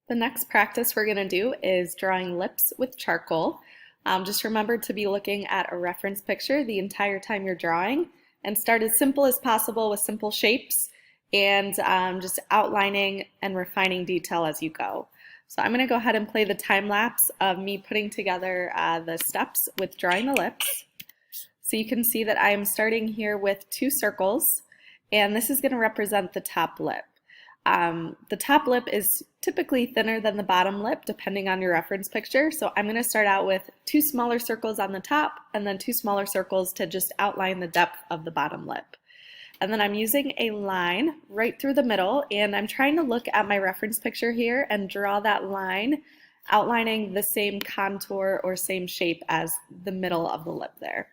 The next practice we're going to do is drawing lips with charcoal. Just remember to be looking at a reference picture the entire time you're drawing and start as simple as possible with simple shapes and just outlining and refining detail as you go. So I'm going to go ahead and play the time lapse of me putting together the steps with drawing the lips. So you can see that I am starting here with two circles, and this is going to represent the top lip. The top lip is typically thinner than the bottom lip depending on your reference picture, so I'm going to start out with two smaller circles on the top and then two smaller circles to just outline the depth of the bottom lip. And then I'm using a line right through the middle, and I'm trying to look at my reference picture here and draw that line outlining the same contour or same shape as the middle of the lip there.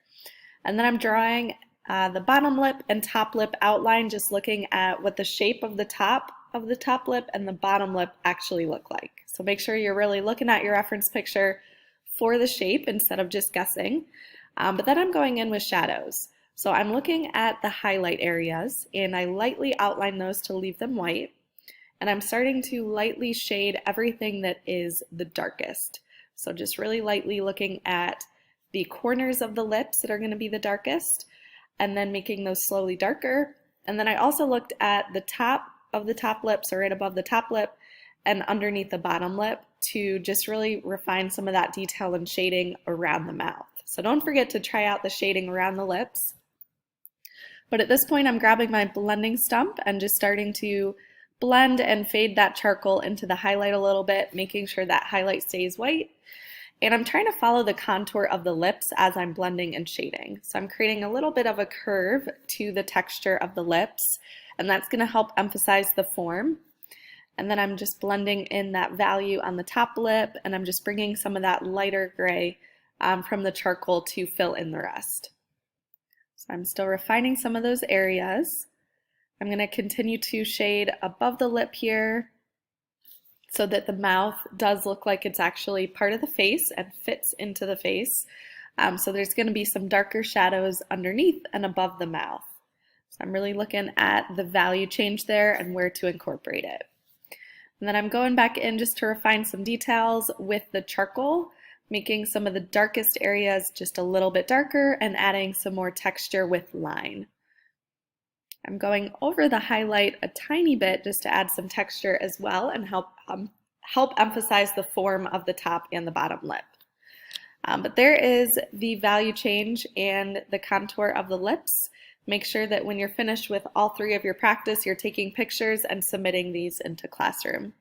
And then I'm drawing the bottom lip and top lip outline, just looking at what the shape of the top lip and the bottom lip actually look like. So make sure you're really looking at your reference picture for the shape instead of just guessing. But then I'm going in with shadows. So I'm looking at the highlight areas and I lightly outline those to leave them white. And I'm starting to lightly shade everything that is the darkest. So just really lightly looking at the corners of the lips that are going to be the darkest and then making those slowly darker. And then I also looked at the top of the top lip, so right above the top lip and underneath the bottom lip, to just really refine some of that detail and shading around the mouth. So don't forget to try out the shading around the lips. But at this point I'm grabbing my blending stump and just starting to blend and fade that charcoal into the highlight a little bit, making sure that highlight stays white. And I'm trying to follow the contour of the lips as I'm blending and shading. So I'm creating a little bit of a curve to the texture of the lips, and that's going to help emphasize the form. And then I'm just blending in that value on the top lip, and I'm just bringing some of that lighter gray from the charcoal to fill in the rest. So I'm still refining some of those areas. I'm going to continue to shade above the lip here, so that the mouth does look like it's actually part of the face and fits into the face. So there's going to be some darker shadows underneath and above the mouth. So I'm really looking at the value change there and where to incorporate it. And then I'm going back in just to refine some details with the charcoal, making some of the darkest areas just a little bit darker and adding some more texture with line. I'm going over the highlight a tiny bit just to add some texture as well and help emphasize the form of the top and the bottom lip. But there is the value change and the contour of the lips. Make sure that when you're finished with all three of your practice, you're taking pictures and submitting these into Classroom.